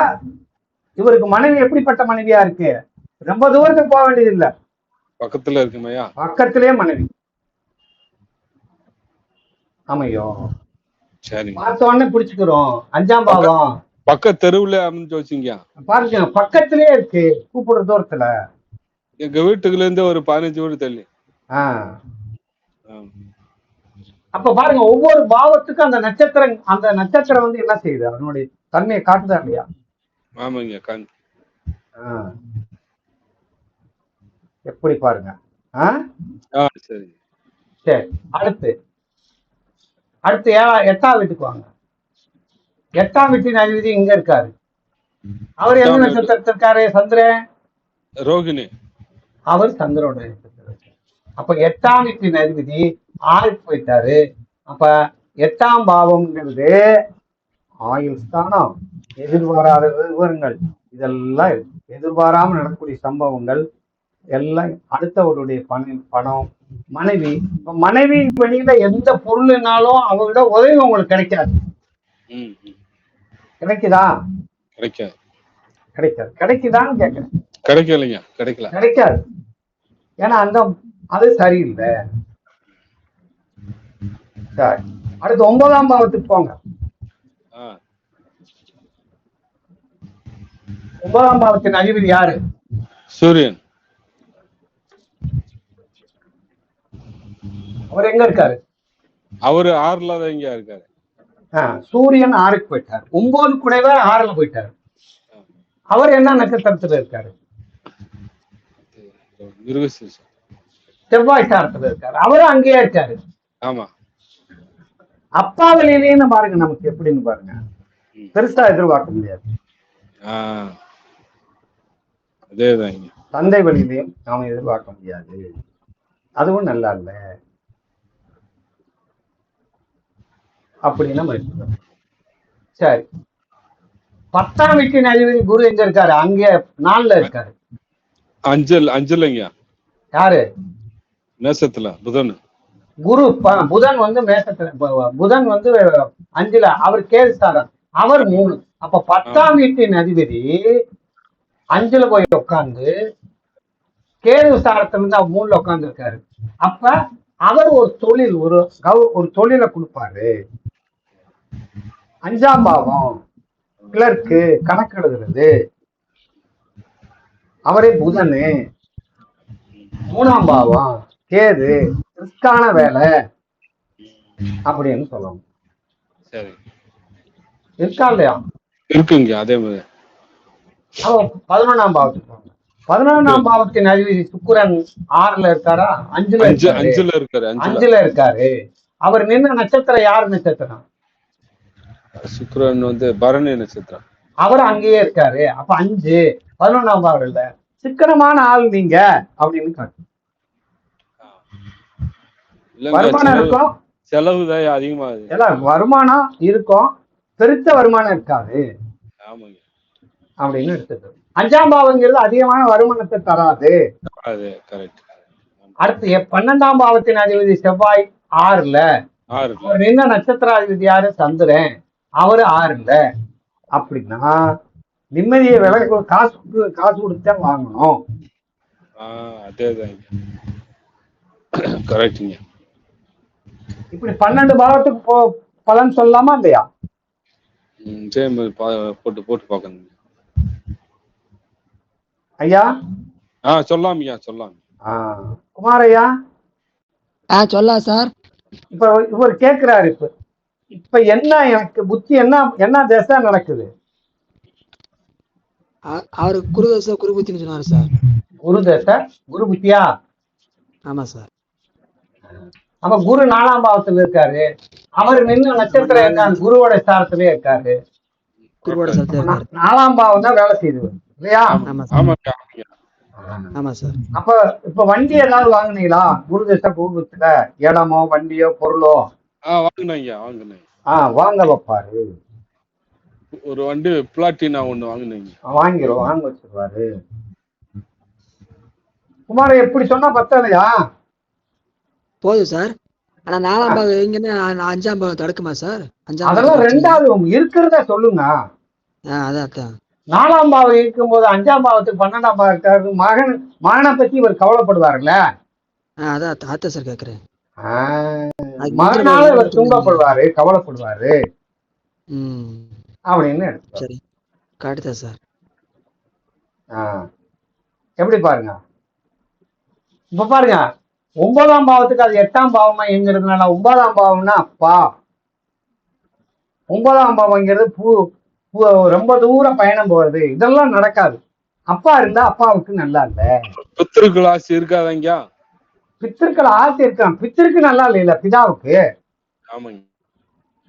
இவருக்கு மனைவி எப்படிப்பட்ட மனைவியா இருக்கு? ரொம்ப தூரத்துக்கு போக வேண்டியது இல்ல, பக்கத்துல இருக்குமையா, பக்கத்திலே மனைவி. ஆமையோ, சரி, பார்த்த உடனே பிடிச்சுக்கிறோம். 5ஆம் பாவம் பக்க தெருவுல அமைஞ்சு வச்சுங்க. பாருங்க, பக்கத்திலே இருக்கு, கூப்பிடுற தூரத்துல. எங்க வீட்டுக்குள்ள இருந்து ஒரு 15 வீடு தள்ளி. அப்ப பாருங்க, ஒவ்வொரு பாவத்துக்கும் அந்த நட்சத்திரம் வந்து என்ன செய்யுது? அதனுடைய தன்மையை காட்டுதா இல்லையா? ஆமாங்க. எப்படி பாருங்க. சரி சரி, அடுத்து 8ஆம் வீட்டுக்கு வாங்க. 8ஆம் வீட்டின் அதிபதி இங்க இருக்காரு. அவர் எந்த நட்சத்திரத்தில் இருக்காரு? சந்திரன், ரோகிணி. அவர் சந்திரோட நட்சத்திரம். அப்ப 8ஆம் வீட்டின் அதிபதி 6க்கு போயிட்டாரு. அப்ப 8ஆம் பாவம்ங்கிறது ஆயுள் ஸ்தானம், எதிர்பாராத விவரங்கள், இதெல்லாம் எதிர்பாராம நடக்கக்கூடிய சம்பவங்கள் எல்லாம், அடுத்தவருடைய பணம், மனைவி. மனைவி வெளியில எந்த பொருள்னாலும் அவங்களோட உதவி உங்களுக்கு கிடைக்காது. கிடைக்குதா? கிடைக்குதான்னு கேட்கிறேன். கிடைக்கலைங்க, கிடைக்காது. ஏன்னா அது சரியில்லை. சரி, அடுத்து 9ஆம் பாவத்துக்கு போங்க. 9ஆம் பாவத்தின் அதிபதி யாரு? சூரியன். அவர் எங்க இருக்காரு? அவரு 6ல தான் இங்க இருக்காரு. சூரியன் 6க்கு போயிட்டார். 9 கூடவே 6ல போயிட்டாரு. அவர் என்ன நட்சத்திரத்துல இருக்காரு? செவ்வாய் சாரத்துல இருக்காரு. அவரும் அங்கேயே இருக்காரு. ஆமா. அப்பா வழியிலேன்னு பாருங்க, நமக்கு எப்படின்னு பாருங்க, பெருசா எதிர்பார்க்க முடியாது. தந்தை வழியிலையும் நாம எதிர்பார்க்க முடியாது. அதுவும் நல்லா இல்ல அப்படின்னு நம்ம இருக்கோம். சரி, 10ஆம் வீட்டின் அதிபதி குரு எங்க இருக்காரு? அங்கே 4ல இருக்காரு. 5ல யாரு? மேசத்துல புதன். குரு புதன் வந்து மேசத்துல, புதன் வந்து 5ல, அவர் கேதுஸ்தானம், அவர் 3. அப்ப 10ஆம் வீட்டின் அதிபதி 5ல போய் உட்கார்ந்து கேது ஸ்தானத்துல இருந்து அவர் 3ல உட்கார்ந்து இருக்காரு. அப்ப அவர் ஒரு தொழில், ஒரு தொழிலை கொடுப்பாரு. 5ஆம் பாவம் கிளர்க்கு, கணக்கு எழுதுறது, அவரே புதனு. 3ஆம் பாவம் கேது, ரிஸ்கான வேலை அப்படின்னு சொல்லணும். சரி, இருக்கா இல்லையா? இருக்குங்க. அதே மாதிரி 11ஆம் பாவத்துக்கு போங்க. 11ஆம் பாவத்தின் அதிபதி சுக்கிரன் 6ல இருக்காரா? 5ல இருக்காரு. அவர் நின்ன நட்சத்திரம் யார் நட்சத்திரம்? சுக்கிரன் வந்து பரணி நட்சத்திரம். அவர் அங்கேயே இருக்காரு. அப்ப 5 11ஆம் பாவம் இல்ல, சிக்கனமான ஆள் நீங்க அப்படின்னு காட்டு. வருமானம் இருக்கும், செலவு தான் அதிகமாகுது. எல்லாம் வருமானம் இருக்கும், பெருத்த வருமானம் இருக்காது அப்படின்னு எடுத்துட்டு. 5ஆம் பாவங்கிறது அதிகமான வருமானத்தை தராது. அடுத்து 12ஆம் பாவத்தின் அதிபதி செவ்வாய் 6ல. அவர் நின்ன நட்சத்திர அதிபதி யாரு? சந்திரன், அவரு 6ல. அப்படின்னா நிம்மதியை விலை காசு கொடுத்தா வாங்கணும். இப்படி 12 பாவத்துக்கு பலன் சொல்லலாமா இல்லையா? போட்டு பார்க்கணும் ஐயா. சொல்லலாம். குமாரையா. சொல்லலாம் சார். இப்ப இவர் கேட்கிறாரு, இப்ப என்ன எனக்கு புத்தி என்ன தசை நடக்குது? அவரு குரு தசை குரு புத்தின்னு சொன்னாரு சார். குரு தசை குரு புத்தியா? ஆமா சார். அப்ப குரு 4ஆம் பாவத்துல இருக்காரு. அவர் நின்ன நட்சத்திரம் என்ன? குருவோட ஸ்தானத்திலே இருக்காரு. குருவோட correct. சத்தியம் இருக்காரு. 4ஆம் பாவம் தான் வேலை செய்யுது இல்லையா? ஆமா ஆமா சார். ஆமாங்க ஆமாங்க. ஆமா சார். அப்ப இப்ப வண்டி ஏதாவது வாங்குனீங்களா? குரு தசை குருத்துல இடமோ வண்டியோ பொருளோ வாங்கினேங்க வாங்கினேன். வாங்க வைப்பாரு. ஒரு வண்டி பிளாட்டினா ஒண்ணு வாங்கினேங்க. வாங்க வச்சிருவாரு. குமார எப்படி சொன்னா பத்தாதையா? போதும் சார். ஆனா 4ஆம் பாவம் எங்கன்னா 5ஆம் பாவம் தடுக்குமா சார்? 5ஆம் அதெல்லாம் பாவத்துக்கு பிரச்சனை. ரெண்டாவது இருக்கிறத சொல்லுங்க. அதான் 4ஆம் பாவம் இருக்கும்போது 5ஆம் பாவத்துக்கு 12ஆம் பாவம் இருக்காரு. மகனை பத்தி இவர் கவலைப்படுவாருல்ல. அதான் சார் கேக்குறேன். மகனால இவர் துன்பப்படுவாரு, கவலைப்படுவாரு அப்படின்னு சரி கரெக்ட் தான் சார். எப்படி பாருங்க. இப்ப பாருங்க 9ஆம் பாவத்துக்கு அது 8ஆம் பாவமா எங்கிறதுனால 9ஆம் பாவம்னா அப்பா. 9ஆம் பாவம்ங்கிறது ரொம்ப தூரம் பயணம் போறது, இதெல்லாம் நடக்காது. அப்பா இருந்தா அப்பாவுக்கு நல்லா இல்ல. பித்திருக்கள் ஆசை இருக்காதங்க. பித்திருக்கள் ஆசை இருக்கான். பித்திருக்கு நல்லா இல்ல பிதாவுக்கு. ஆமாங்க.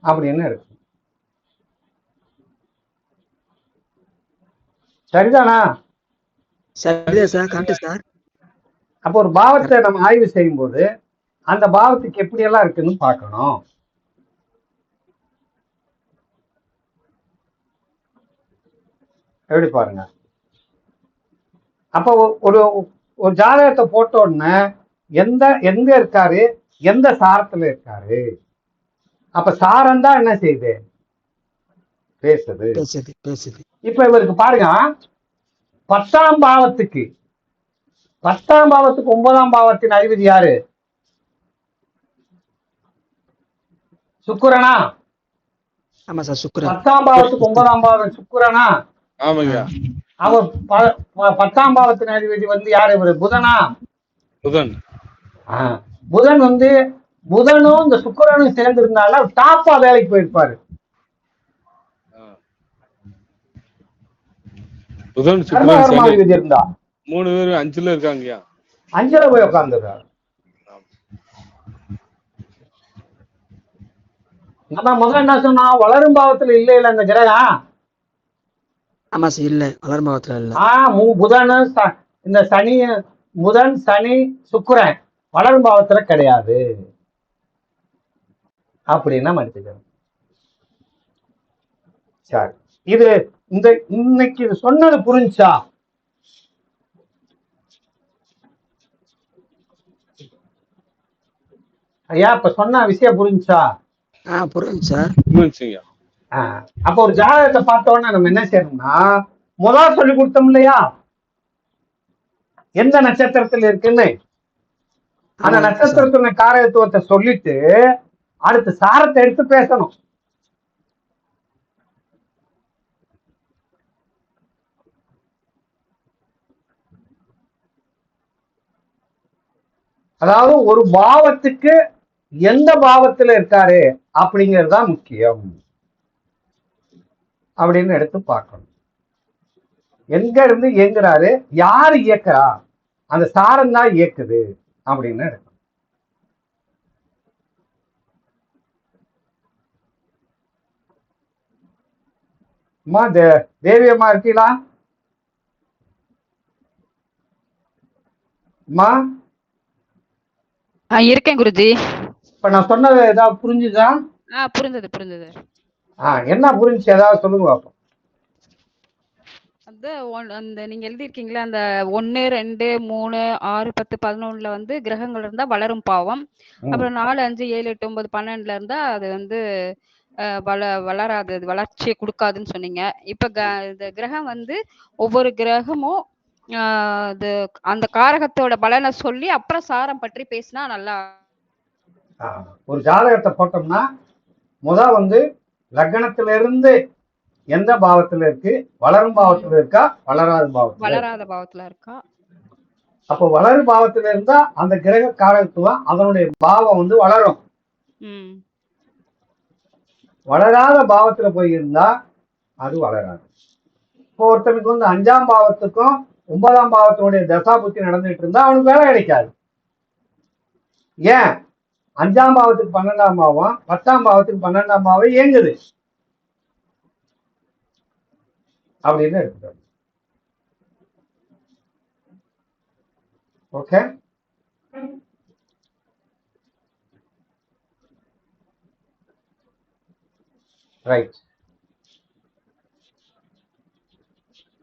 அப்படி என்ன இருக்கு? சரிதானா? சரிதான் சார் கரெக்ட் சார். அப்ப ஒரு பாவத்தை நம்ம ஆய்வு செய்யும் போது அந்த பாவத்துக்கு எப்படி எல்லாம் இருக்குன்னு பார்க்கணும். எப்படி பாருங்க. அப்ப ஒரு ஒரு ஜாதகத்தை போட்ட உடனே எங்க இருக்காரு, எந்த சாரத்துல இருக்காரு. அப்ப சாரம் தான் என்ன செய்யுது? பேசுது. இப்ப இவருக்கு பாருங்க 10ஆம் பாவத்துக்கு 9ஆம் பாவத்தின் அதிபதி யாரு? சுக்கிரனா? ஆமா சார் சுக்கிரன். 10ஆம் பாவத்துக்கு 9ஆம் பாவம் சுக்கிரனா? ஆமாங்க. அவர் 10ஆம் பாவத்தின் அதிபதி வந்து யாரு? இவரு புதனா? புதன். புதன் வந்து புதனும் இந்த சுக்கிரனும் சேர்ந்து இருந்தால டாப்பா வேலைக்கு போயிருப்பாரு. புதன் சுக்கிரன் இருந்தா 3 பேரும் 5ல இருக்காங்கயா. 5ல போய் உட்கார்ந்துருக்காரு. நம்ம முதல்ல என்ன சொன்னா வளரும் பாவத்துல இல்ல இந்த கிரகம். ஆமா சார் இல்ல வளரும் பாவத்துல இல்ல. புதன் இந்த சனி, புதன் சனி சுக்கிரன் வளரும் பாவத்துல கிடையாது அப்படின்னா மன்னிச்சுக்கணும். சரி, இது இன்னைக்கு இது சொன்னது புரிஞ்சா? ஐயா இப்ப சொன்ன விஷயம் புரிஞ்சா? புரியுது சார். அப்ப ஒரு ஜாதகத்தை பார்த்தோன்னா நம்ம என்ன செய்யணும்னா முதல் சொல்லி கொடுத்தோம் இல்லையா எந்த நட்சத்திரத்துல இருக்குன்னு. அந்த நட்சத்திரத்துல காரகத்துவத்தை சொல்லிட்டு அடுத்து சாரத்தை எடுத்து பேசணும். அதாவது ஒரு பாவத்துக்கு எந்த பாவத்துல இருக்காரு அப்படிங்கிறது தான் முக்கியம் அப்படின்னு எடுத்து பார்க்கணும். எங்க இருந்து இயங்குறாரு, யாரு இயக்குறா, அந்த சாரம் தான் இயக்குது அப்படின்னு எடுக்கணும். அம்மா தேவி அம்மா இருக்கீங்களா? அம்மா இருக்கேன் குருஜி. இப்ப நான் சொன்னது ஏதாவது புரிஞ்சுதா? புரிஞ்சது. என்ன புரிஞ்சு ஏதாவது சொல்லுங்க பாப்போம். அந்த நீங்க எழுதிருக்கீங்களா அந்த 1 2 3 6 10 11ல வந்து கிரகங்கள் இருந்தா வளரும் பாவம். அப்புறம் 4 5 7 8 9 12ல இருந்தா அது வந்து வளராது, வளர்ச்சியை கொடுக்காதுன்னு சொன்னீங்க. இப்ப இந்த கிரகம் வந்து ஒவ்வொரு கிரகமும் அந்த காரகத்தோட பலனை சொல்லி அப்புறம் சாரம் பற்றி பேசினா நல்லா. ஒரு ஜாதகத்தை போட்டோம்னா வந்து லக்னத்துல இருந்து எந்த பாவத்துல இருக்கு, வளரும் பாவத்துல இருக்கா, வளராத பாவத்துல இருக்கா. அப்போ வளரும் பாவத்துல இருந்தா அந்த கிரக காரகத்துவம் அதனுடைய பாவம் வந்து வளரும். வளராத பாவத்துல போய் இருந்தா அது வளராது. இப்போ ஒருத்தனுக்கு வந்து 5ஆம் பாவத்துக்கும் 9ஆம் பாவத்தினுடைய தசா புத்தி நடந்துட்டு இருந்தா அவனுக்கு வேலை கிடைக்காது. ஏன் 5ஆம் பாவத்துக்கு 12ஆம் பாவம் 10ஆம் பாவத்துக்கு 12ஆம் பாவம் இயங்குது அப்படின்னு எடுத்துட்டோம். Okay, right.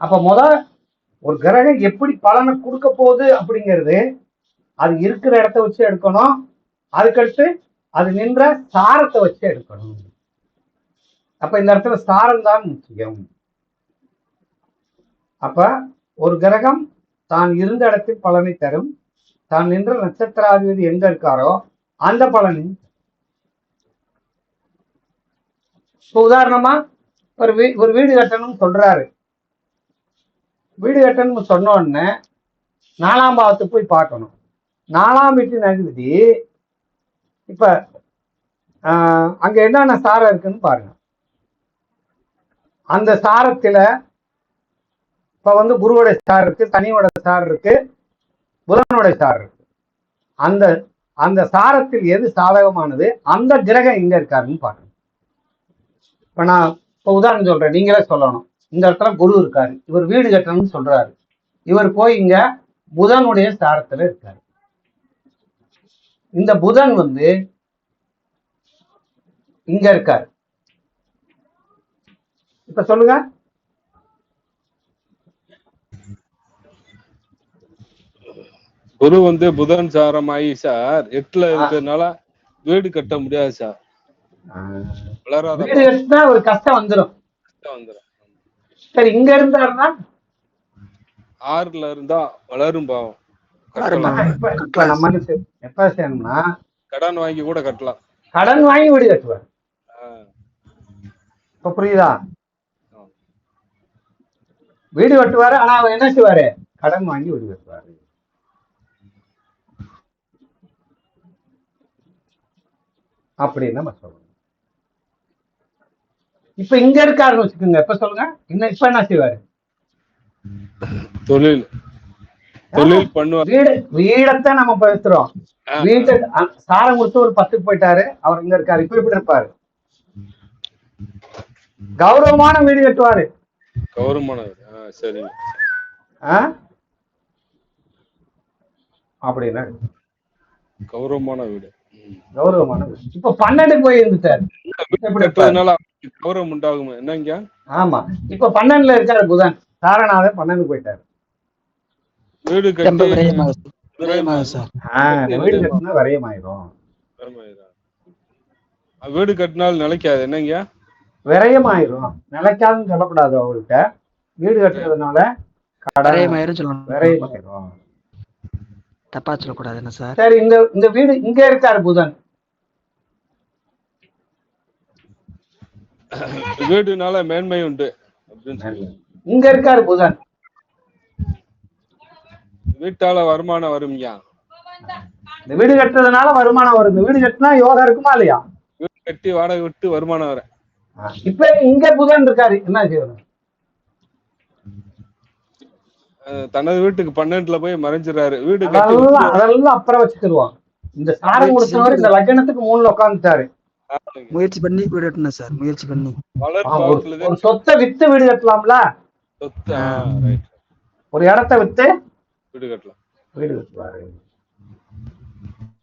அப்ப ஒரு கிரகம் எப்படி பலனை கொடுக்க போகுது அப்படிங்கிறது அது இருக்கிற இடத்த வச்சு எடுக்கணும். அதுக்கடுத்து அது நின்ற சாரத்தை வச்சு எடுக்கணும். அப்ப இந்த இடத்துல சாரம் தான் முக்கியம். அப்ப ஒரு கிரகம் தான் இருந்த இடத்தில் பலனை தரும், தான் நின்ற நட்சத்திராதிபதி எங்க இருக்காரோ அந்த பலனை. உதாரணமா ஒரு வீடு கட்டணும்னு சொல்றாரு. வீடு கட்டணும்னு சொன்ன உடனே 4ஆம் பாவத்துக்கு போய் பார்க்கணும். 4ஆம் வீட்டின் அதிபதி இப்ப அங்க என்னென்ன சாரம் இருக்குன்னு பாருங்க. அந்த சாரத்துல இப்ப குருவோட சார் இருக்கு, சனியோட சார் இருக்கு, புதனோட சார் இருக்கு. அந்த அந்த சாரத்தில் எது சாதகமானது, அந்த கிரகம் எங்க இருக்காருன்னு பாருங்க. இப்ப நான் உதாரணம் சொல்றேன், நீங்களே சொல்லணும். இந்த இடத்துல குரு இருக்காரு, இவர் வீடு கட்டணும்னு சொல்றாரு. இவர் போய் இங்க புதனுடைய சாரத்துல இருக்காரு. இந்த புதன் இங்க இருக்காரு. இப்ப சொல்லுங்க. குரு புதன் சாரமாயி சார் 8ல இருக்கிறதுனால வீடு கட்ட முடியாது சார். வீடு கட்டினா ஒரு கஷ்டம் வந்துடும். சரி, இங்க இருந்தாருன்னா 6ல இருந்தா வளரும் பாவம். இப்ப நம்ம எப்ப செய்யணும்னா கடன் வாங்கி கூட கட்டலாம். கடன் வாங்கி வீடு கட்டுவார். இப்ப புரியுதா? வீடு கட்டுவாரு, ஆனா அவர் என்ன செய்வாரு? கடன் வாங்கி வீடு கட்டுவாரு. அப்படின்னு நம்ம சொல்லணும். இப்ப இங்க இருக்காருன்னு வச்சுக்கோங்க. இப்ப சொல்லுங்க, இப்ப என்ன செய்வாரு? தொழில் பண்ணுவார். வீடத்தான் நம்ம பேசுறோம். வீட்டை சாரம் கொடுத்து ஒரு 10க்கு போயிட்டாரு, அவர் இங்க இருக்காரு. இப்ப எப்படி இருப்பாரு? கௌரவமான வீடு கட்டுவாரு. கௌரவமான சரி அப்படின்னா கௌரவமான வீடு. இப்ப 12 போய் இருந்துட்டாரு. கௌரவம் உண்டாகும் என்னங்க? ஆமா, இப்ப 12ல இருக்காரு புதன். சாரனாவே 12 போயிட்டாரு. வீடு கட்டி விரயமாயிரும். வீடு கட்டினால் நிலைக்காது என்னங்க? விரயமாயிரும். நிலைக்காதுன்னு சொல்லக்கூடாது அவர்கிட்ட. வீடு கட்டுறதுனால விரயமாயிரும். தப்பா சொல்லக்கூடாது என்ன சார்? சரி, இந்த வீடு இங்க இருக்காரு புதன். வீடுனால மேன்மை உண்டு. இங்க இருக்காரு புதன். வீட்டால வருமானம் வரும்யா. இந்த வீடு கட்டுறதுனால வருமானம் வரும். வீடு கட்டினா யோகா இருக்குமா இல்லையா? வீடு கட்டி வாடகை விட்டு வருமானம் வர. இப்ப இங்க புதன் இருக்காரு, என்ன செய்யணும்? தனது வீட்டுக்கு 12ல போய் மறைஞ்சிடறாரு. வீடு அதெல்லாம் அப்புறம் வச்சுக்கிடுவோம். இந்த சாரம் கொடுத்தவர் இந்த லக்னத்துக்கு 3ல உட்காந்துட்டாரு. முயற்சி பண்ணி வீடு கட்டணும் சார். முயற்சி பண்ணி ஒரு சொத்தை வித்து வீடு கட்டலாம்ல. ஒரு இடத்தை வித்து வீடு கட்டலாம். வீடு கட்டுவாரு.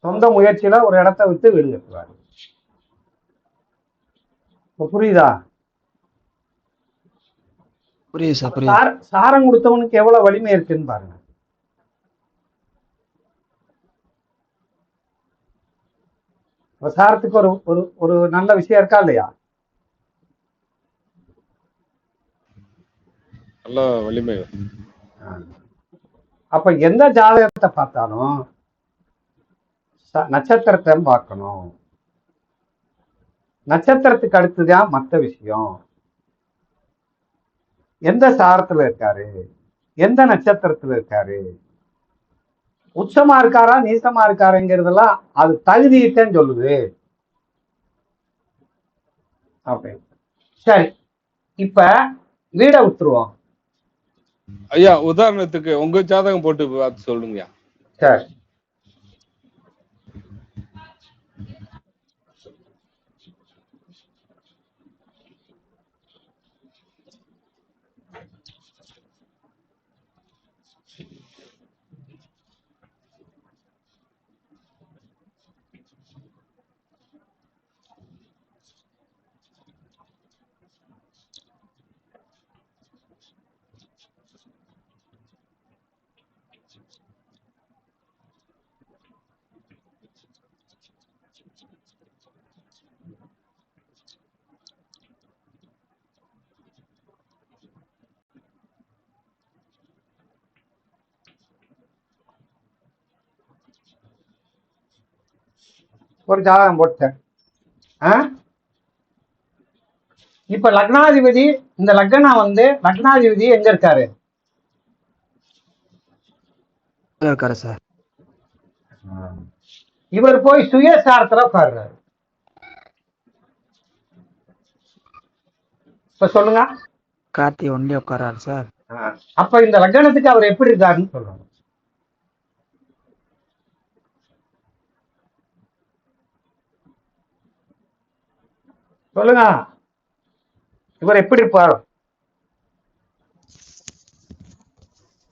சொந்த முயற்சியில ஒரு இடத்தை வித்து வீடு கட்டுவாரு. புரியுதா? புரியுது சார். சாரம் கொடுத்தவனுக்கு எவ்வளவு வலிமை இருக்குன்னு பாருங்க. சாரத்துக்கு ஒரு நல்ல விஷயம் இருக்கா இல்லையா? நல்ல வலிமை. அப்ப எந்த ஜாதகத்தை பார்த்தாலும் நட்சத்திரத்தை பார்க்கணும். நட்சத்திரத்துக்கு அடுத்துதான் மற்ற விஷயம். எந்த சாரத்துல இருக்காரு, எந்த நட்சத்திரத்துல இருக்காரு, உச்சமா இருக்காரா நீசமா இருக்காருங்கிறதெல்லாம் அது தகுதியிட்டேன்னு சொல்லுது. அப்படின்னு. சரி, இப்ப வீட விட்டுருவோம். ஐயா உதாரணத்துக்கு உங்க ஜாதகம் போட்டு பார்த்து சொல்லுங்க. சரி, ஒரு ஜாதகம் போட்டேன். இப்ப லக்னாதிபதி, இந்த லக்னம் வந்து லக்னாதிபதி எங்க இருக்காரு? இருக்காரு சார். இவர் போய் சுயசாரத்துல உட்கார்றாரு. இப்ப சொல்லுங்க. கார்த்தி ஒன்லி உட்காராரு சார். அப்ப இந்த லக்னத்துக்கு அவர் எப்படி இருக்காருன்னு சொல்லுங்க. சொல்லுங்க, இவர் எப்படி இருப்பார்?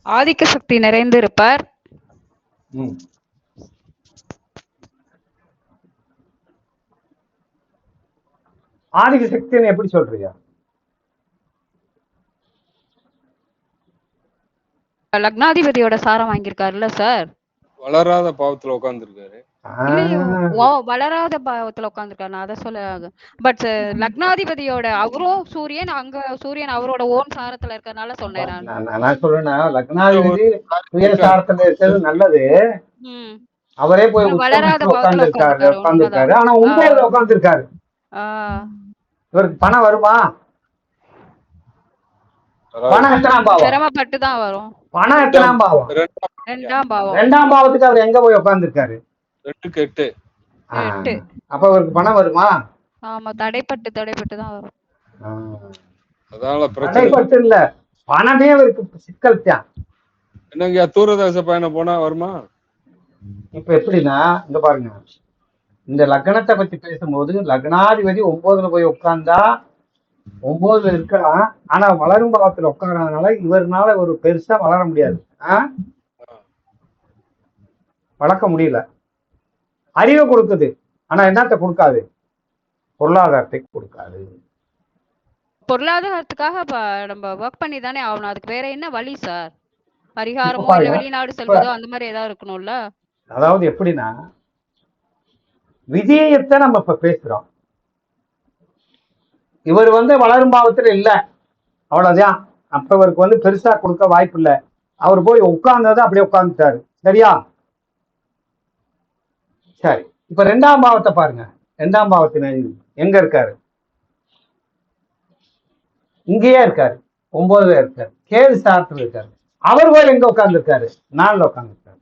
ஆதிக்க சக்தி நிறைந்து இருப்பார். ஆதிக்க சக்தின்னு எப்படி சொல்றீங்க? லக்னாதிபதியோட சாரம் வாங்கியிருக்காருல்ல சார். வளராத பாவத்துல உட்கார்ந்துருக்காரு. வளராத பாவத்துல உட்கார்ந்துருக்காரு, நான் அதை சொல்ல. பட் லக்னாதிபதியோட அவரும் சூரியன், அங்க சூரியன் அவரோட ஓன் சாரத்துல இருக்கறனால சொன்னேன் நான் சொல்றேன்னா, லக்னாதிபதி சுய சாரத்துல இருக்கிறது நல்லது. அவரே போய் வளராத உட்கார்ந்துருக்காரு. ஆனா உண்மையில உட்கார்ந்துருக்காரு. இவருக்கு பணம் வருமா? பணம் எத்தனாம் பாவம்? சிரமப்பட்டுதான் வரும். பணம் எத்தனாம் பாவம்? ரெண்டாம் பாவத்துக்கு அவர் எங்க போய் உட்கார்ந்துருக்காரு? 8. அப்ப அவருக்கு பணம் வருமா? ஆமா, தடைப்பட்டு தான் வரும். அதனால தடைப்பட்டு இல்ல, பணமே அவருக்கு சிக்கல் தான். என்னங்க தூரதேச பயணம் போனா வருமா? இப்ப எப்படின்னா, இங்க பாருங்க, இந்த லக்னத்தை பத்தி பேசும்போது லக்னாதிபதி 9ல போய் உட்கார்ந்தா 9ல இருக்கலாம். ஆனா வளரும் பாவத்துல உட்கார்றதுனால இவர்னால ஒரு பெருசா வளர முடியாது. வளர்க்க முடியல. அறிவை கொடுக்குது, ஆனா என்னத்தை கொடுக்காது? பொருளாதாரத்தை கொடுக்காது. பொருளாதாரத்துக்காக நம்ம ஒர்க் பண்ணி தானே ஆகணும். அதுக்கு வேற என்ன வழி சார்? பரிகாரமோ இல்ல வெளிநாடு செல்வதோ அந்த மாதிரி ஏதாவது இருக்கணும்ல. அதாவது எப்படின்னா, விஜயத்தை நம்ம இப்ப பேசுறோம். இவர் வந்து வளரும் பாவத்துல இல்ல, அவ்வளவுதான். அப்ப இவருக்கு வந்து பெருசா கொடுக்க வாய்ப்பு இல்லை. அவர் போய் உட்கார்ந்ததை அப்படியே உட்கார்ந்துட்டாரு. சரியா? சரி, இப்ப 2ஆம் பாவத்தை பாருங்க. 2ஆம் பாவத்தின் எங்க இருக்காரு? இங்கேயே இருக்காரு, 9ல இருக்காரு. கேது சாரத்துல இருக்காரு. அவர் போய் எங்க உட்கார்ந்து இருக்காரு? 4ல உட்கார்ந்து இருக்காரு.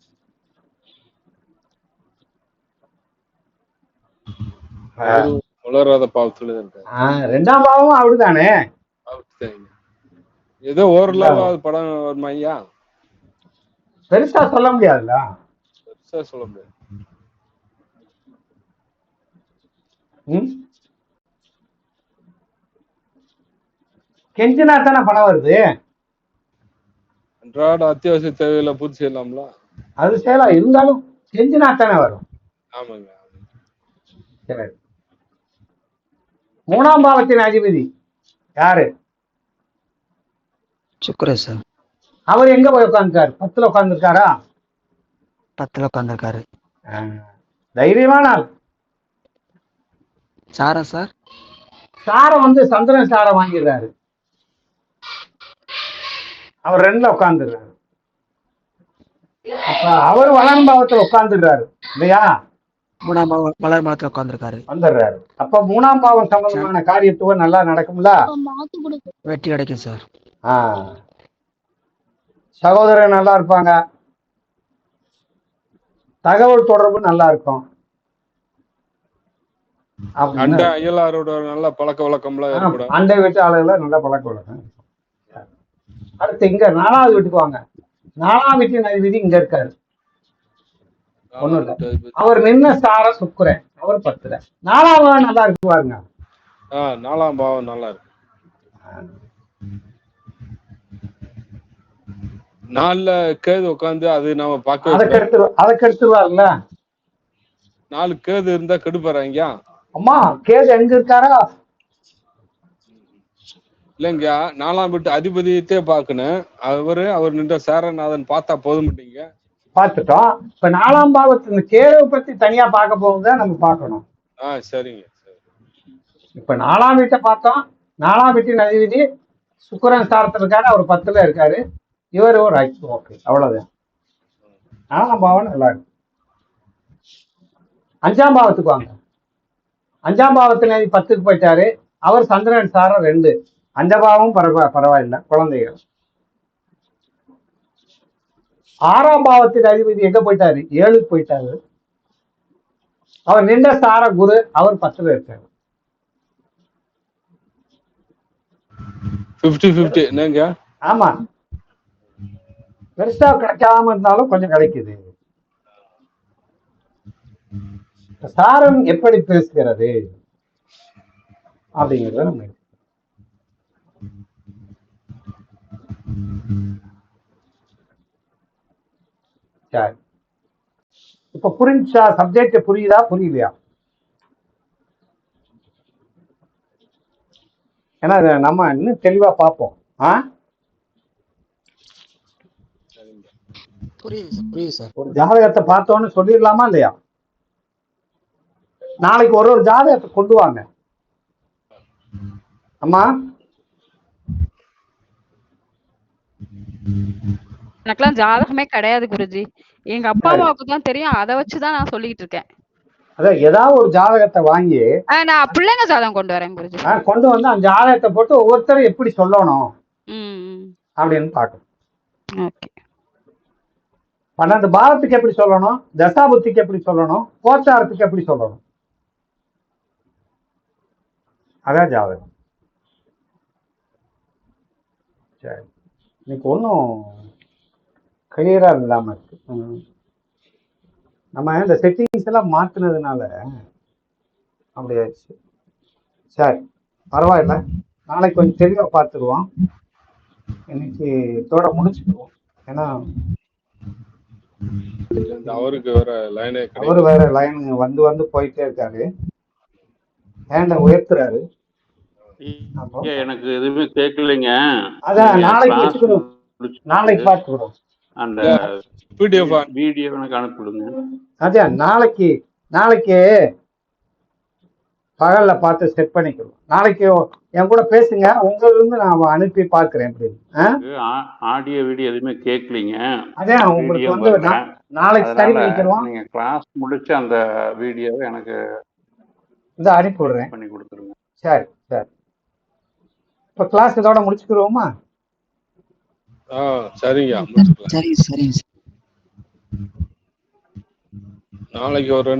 வளராத பாவத்துல இருக்காரு. 2ஆம் பாவம் அவருதானே. ஏதோ ஓரளவு படம் வருமா ஐயா? பெருசா சொல்ல முடியாதுல்ல. பெருசா சொல்ல முடியாது. கெஞ்சினா தானே பணம் வருது. அன்றாட அத்தியாவசிய தேவையில பூர்த்தி செய்யலாம்ல. அது செய்யலாம், இருந்தாலும் கெஞ்சினா தானே வரும். ஆமாங்க. சரி, 3ஆம் பாவத்தின் அதிபதி யாரு? சுக்கிரன் சார். அவர் எங்க போய் உட்கார்ந்துருக்காரு? 10ல உட்கார்ந்துருக்காரா? 10ல உட்கார்ந்துருக்காரு. தைரியமான ஆள். சாரம் சார், சாரம் வந்து சந்திரன் சாரம் வாங்கிடுறாரு. அவர் 2ல உட்கார்ந்துடுறாரு. அப்ப அவர் வளரும் பாவத்துல உட்கார்ந்துடுறாரு இல்லையா? 3ஆம் பாவம் வளர் பாவத்துல உட்கார்ந்துருக்காரு, வந்துடுறாரு. அப்ப 3ஆம் பாவம் சம்பந்தமான காரியத்துவம் நல்லா நடக்கும்ல, வெற்றி கிடைக்கும் சார். சகோதரர் நல்லா இருப்பாங்க, தகவல் தொடர்பு நல்லா இருக்கும். அயலாரோட நல்ல பழக்க வழக்கம்லாம் ஏற்படும். அண்டை வீட்டு ஆளுகளை நல்ல பழக்க வழக்கம். அடுத்து இங்க 4வது வீட்டுக்கு வாங்க. 4ஆம் வீட்டின் அதிபதி இங்க இருக்காரு. ஒண்ணும் இல்ல, அவர் நின்ன சார சுக்கிரன், அவர் 10ல. 4ஆம் பாவம் நல்லா இருக்கு பாருங்க. 4ஆம் பாவம் நல்லா இருக்கு. 4ல கேது உட்காந்து அது நாம பார்க்க அதை கெடுத்துருவாருல்ல. 4 கேது இருந்தா கெடுப்பாருங்க. அம்மா கேது எங்க இருக்காரா? இல்லைங்க, 4ஆம் வீட்டு அதிபதியத்தே பார்க்கணும். அவர் நின்ற சேரநாதன் பார்த்தா போதும். பார்த்துட்டோம். இப்ப 4ஆம் பாவத்து கேதுவை பத்தி தனியா பார்க்க போகுதுதான் நம்ம பார்க்கணும். சரிங்க. இப்ப 4ஆம் வீட்டை பார்த்தோம். 4ஆம் வீட்டின் அதிபதி சுக்கிரன் சாரத்துல இருக்காரு, அவர் 10ல இருக்காரு. இவர் ஒரு ஓகே, அவ்வளவுதான். 4ஆம் பாவம் நல்லா இருக்கு. 5ஆம் பாவத்துக்கு வாங்க. 5ஆம் பாவத்துல 10க்கு போயிட்டாரு. அவர் சந்திரன் சாரம் 2. அந்த பாவம் பரவாயில்லை, குழந்தைகள். 6ஆம் பாவத்துக்கு அதிபதி எங்க போயிட்டாரு? 7க்கு போயிட்டாரு. அவர் நின்ற சார குரு, அவர் 10ல இருக்காரு. 50-50 என்னங்க? ஆமா, பெருசா கிடைக்காம இருந்தாலும் கொஞ்சம் கிடைக்குது. சாரம் எப்படி பேசுகிறது அப்படிங்கிறத நம்ம சரி. இப்ப புரிஞ்சா? சப்ஜெக்ட் புரியுதா புரியலையா? ஏன்னா நம்ம இன்னும் தெளிவா பார்ப்போம். புரியுது சார். ஒரு ஜாதகத்தை பார்த்தோன்னு சொல்லிடலாமா இல்லையா? நாளைக்கு ஒரு ஜாதகத்தை கொண்டு வாங்க. அம்மா, எனக்கெல்லாம் ஜாதகமே கிடையாது குருஜி. எங்க அப்பா அம்மாவுக்கு தான் தெரியும். அதை வச்சுதான் நான் சொல்லிட்டு இருக்கேன். அதான் ஏதாவது ஒரு ஜாதகத்தை வாங்கி நான் பிள்ளைங்க ஜாதகம் கொண்டு வரேன் குருஜி. கொண்டு வந்து அந்த ஜாதகத்தை போட்டு ஒவ்வொருத்தரும் எப்படி சொல்லணும் அப்படின்னு பார்க்கணும். 12 பாவத்துக்கு எப்படி சொல்லணும், தசாபுத்திக்கு எப்படி சொல்லணும், கோச்சாரத்துக்கு எப்படி சொல்லணும், அதான் ஜாதகம். சரி, இன்னைக்கு ஒன்றும் கிளியரா இல்லாம இருக்கு. நம்ம இந்த செட்டிங்ஸ் எல்லாம் மாத்தினதுனால அப்படி ஆயிடுச்சு. சரி, பரவாயில்ல, நாளைக்கு கொஞ்சம் தெளிவா பார்த்துருவோம். இன்னைக்கு இதோட முடிச்சுக்குவோம். ஏன்னா அவருக்கு வேற லைனே அவரு வேற லைன் வந்து போயிட்டே இருக்காரு. ஹேண்ட உயர்த்துறாரு. எனக்கு எதுவுமே கேட்கலைங்க. அதான் நாளைக்கு வச்சுக்கிறோம், நாளைக்கு பார்த்துக்கிறோம். அந்த வீடியோ எனக்கு அனுப்பிடுங்க. அதான் நாளைக்கு பகல்ல பார்த்து செட் பண்ணிக்கிறோம். நாளைக்கு என் கூட பேசுங்க, உங்களுக்கு இருந்து நான் அனுப்பி பார்க்கிறேன். ஆடியோ வீடியோ எதுவுமே கேட்கலீங்க. அதான் உங்களுக்கு வந்து நாளைக்கு சரி பண்ணிக்கிறோம். நீங்க கிளாஸ் முடிச்சு அந்த வீடியோவை எனக்கு இந்த அனுப்பி விடுறேன், பண்ணி கொடுத்துருங்க. சரி சரி. இப்ப கிளாஸ் இதோட முடிச்சுக்கிறோமா? சரிங்க, சரி. நாளைக்கு ஒரு